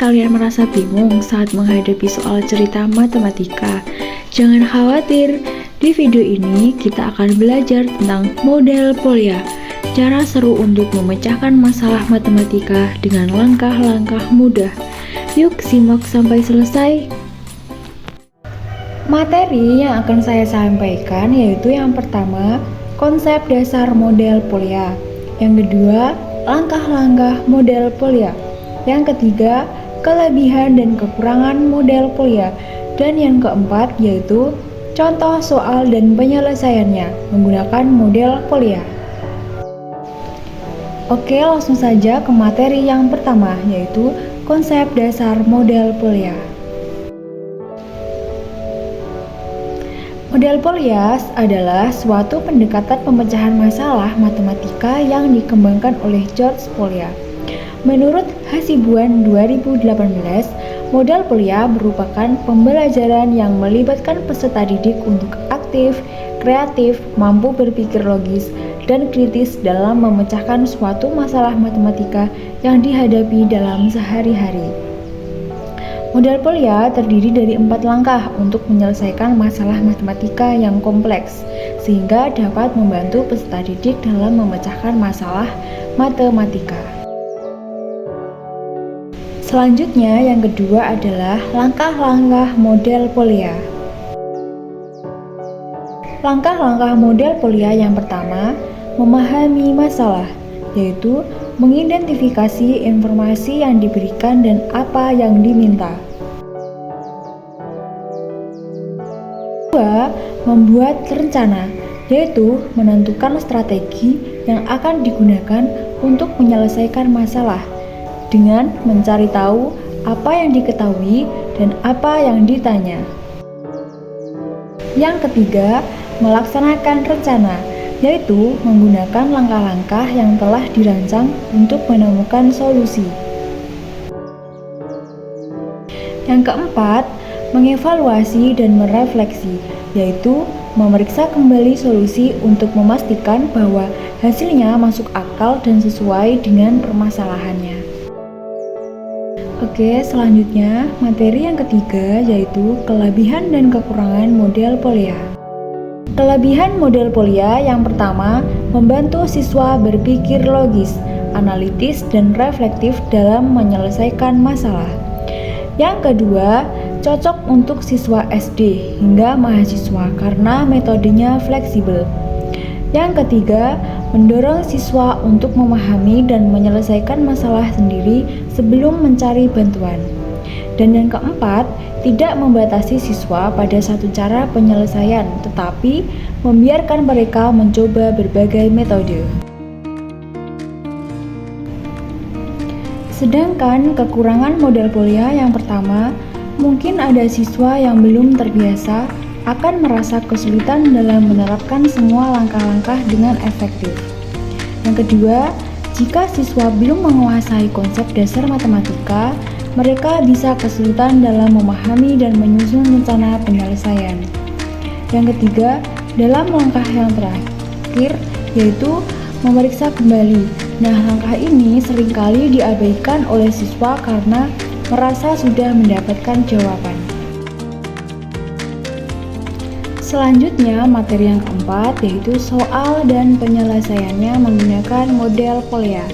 kalian merasa bingung saat menghadapi soal cerita matematika? Jangan khawatir, di video ini kita akan belajar tentang model Polya, cara seru untuk memecahkan masalah matematika dengan langkah-langkah mudah. Yuk simak sampai selesai. Materi yang akan saya sampaikan yaitu yang pertama, konsep dasar model Polya. Yang kedua, langkah-langkah model Polya. Yang ketiga, kelebihan dan kekurangan model Polya. Dan yang keempat yaitu contoh soal dan penyelesaiannya menggunakan model Polya. Oke, langsung saja ke materi yang pertama yaitu konsep dasar model Polya. Model Polya adalah suatu pendekatan pemecahan masalah matematika yang dikembangkan oleh George Polya. Menurut Hasibuan 2018, model Polya merupakan pembelajaran yang melibatkan peserta didik untuk aktif, kreatif, mampu berpikir logis, dan kritis dalam memecahkan suatu masalah matematika yang dihadapi dalam sehari-hari. Model Polya terdiri dari 4 langkah untuk menyelesaikan masalah matematika yang kompleks, sehingga dapat membantu peserta didik dalam memecahkan masalah matematika. Selanjutnya, yang kedua adalah langkah-langkah model Polya. Langkah-langkah model Polya yang pertama, memahami masalah, yaitu mengidentifikasi informasi yang diberikan dan apa yang diminta. Kedua, membuat rencana, yaitu menentukan strategi yang akan digunakan untuk menyelesaikan masalah dengan mencari tahu apa yang diketahui dan apa yang ditanya. Yang ketiga, melaksanakan rencana, yaitu menggunakan langkah-langkah yang telah dirancang untuk menemukan solusi. Yang keempat, mengevaluasi dan merefleksi, yaitu memeriksa kembali solusi untuk memastikan bahwa hasilnya masuk akal dan sesuai dengan permasalahannya. Oke, selanjutnya materi yang ketiga yaitu kelebihan dan kekurangan model Polya. Kelebihan model Polya yang pertama, membantu siswa berpikir logis, analitis, dan reflektif dalam menyelesaikan masalah. Yang kedua, cocok untuk siswa SD hingga mahasiswa karena metodenya fleksibel. Yang ketiga, mendorong siswa untuk memahami dan menyelesaikan masalah sendiri sebelum mencari bantuan. Dan yang keempat, tidak membatasi siswa pada satu cara penyelesaian, tetapi membiarkan mereka mencoba berbagai metode. Sedangkan kekurangan model Polya yang pertama, mungkin ada siswa yang belum terbiasa akan merasa kesulitan dalam menerapkan semua langkah-langkah dengan efektif. Yang kedua, jika siswa belum menguasai konsep dasar matematika, mereka bisa kesulitan dalam memahami dan menyusun rencana penyelesaian. Yang ketiga, dalam langkah yang terakhir, yaitu memeriksa kembali. Nah, langkah ini seringkali diabaikan oleh siswa karena merasa sudah mendapatkan jawaban. Selanjutnya, materi yang keempat yaitu soal dan penyelesaiannya menggunakan model Polya.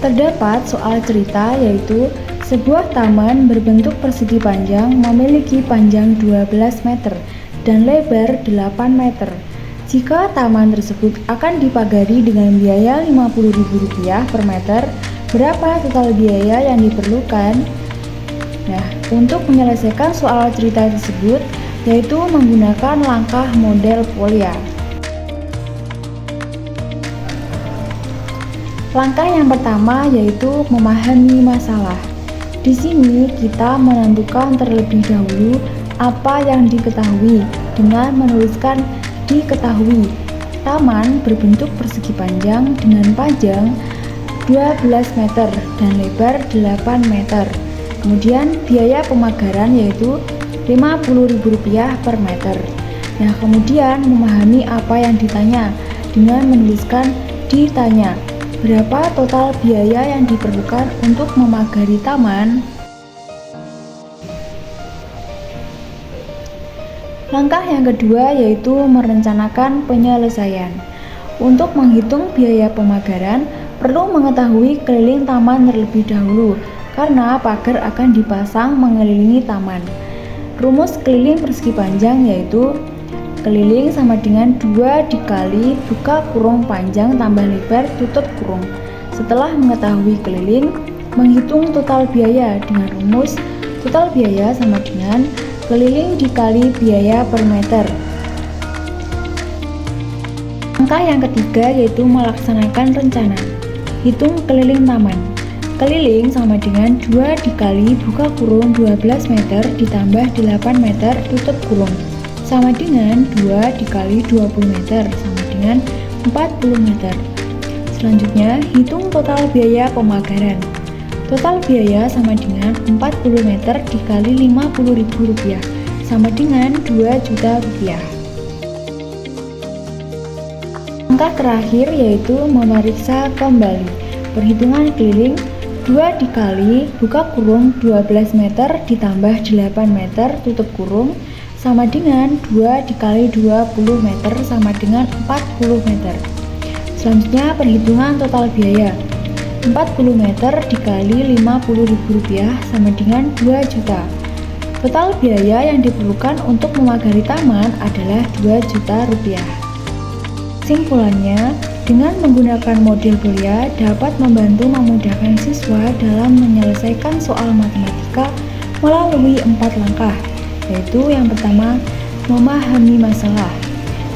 Terdapat soal cerita yaitu sebuah taman berbentuk persegi panjang memiliki panjang 12 meter dan lebar 8 meter. Jika taman tersebut akan dipagari dengan biaya Rp50.000 per meter, berapa total biaya yang diperlukan? Nah, untuk menyelesaikan soal cerita tersebut, yaitu menggunakan langkah model Polya. Langkah yang pertama yaitu memahami masalah. Di sini kita menentukan terlebih dahulu apa yang diketahui dengan menuliskan diketahui. Taman berbentuk persegi panjang dengan panjang 12 meter dan lebar 8 meter. Kemudian biaya pemagaran yaitu Rp50.000 per meter. Nah, kemudian memahami apa yang ditanya dengan menuliskan ditanya. Berapa total biaya yang diperlukan untuk memagari taman? Langkah yang kedua yaitu merencanakan penyelesaian. Untuk menghitung biaya pemagaran, perlu mengetahui keliling taman terlebih dahulu, karena pagar akan dipasang mengelilingi taman. Rumus keliling persegi panjang yaitu keliling sama dengan 2 dikali buka kurung panjang tambah lebar tutup kurung. Setelah mengetahui keliling, menghitung total biaya dengan rumus total biaya sama dengan keliling dikali biaya per meter. Langkah yang ketiga yaitu melaksanakan rencana. Hitung keliling taman. Keliling sama dengan 2 dikali buka kurung 12 meter ditambah 8 meter tutup kurung sama dengan 2 dikali 20 meter sama dengan 40 meter. Selanjutnya, hitung total biaya pemagaran. Total biaya sama dengan 40 meter dikali Rp50.000 sama dengan Rp2.000.000. Langkah terakhir yaitu memeriksa kembali. Perhitungan keliling 2 dikali buka kurung 12 meter ditambah 8 meter tutup kurung sama dengan 2 dikali 20 meter sama dengan 40 meter. Selanjutnya perhitungan total biaya. 40 meter dikali Rp50.000 sama dengan 2 juta. Total biaya yang diperlukan untuk memagari taman adalah Rp2.000.000. Kesimpulannya, dengan menggunakan model Polya dapat membantu memudahkan siswa dalam menyelesaikan soal matematika melalui 4 langkah, yaitu yang pertama, memahami masalah,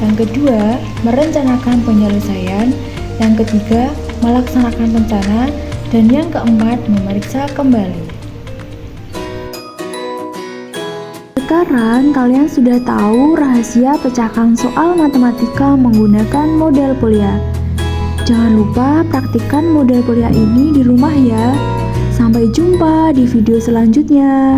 yang kedua, merencanakan penyelesaian, yang ketiga, melaksanakan rencana, dan yang keempat, memeriksa kembali. Sekarang kalian sudah tahu rahasia pecahkan soal matematika menggunakan model Polya. Jangan lupa praktikkan model Polya ini di rumah ya. Sampai jumpa di video selanjutnya.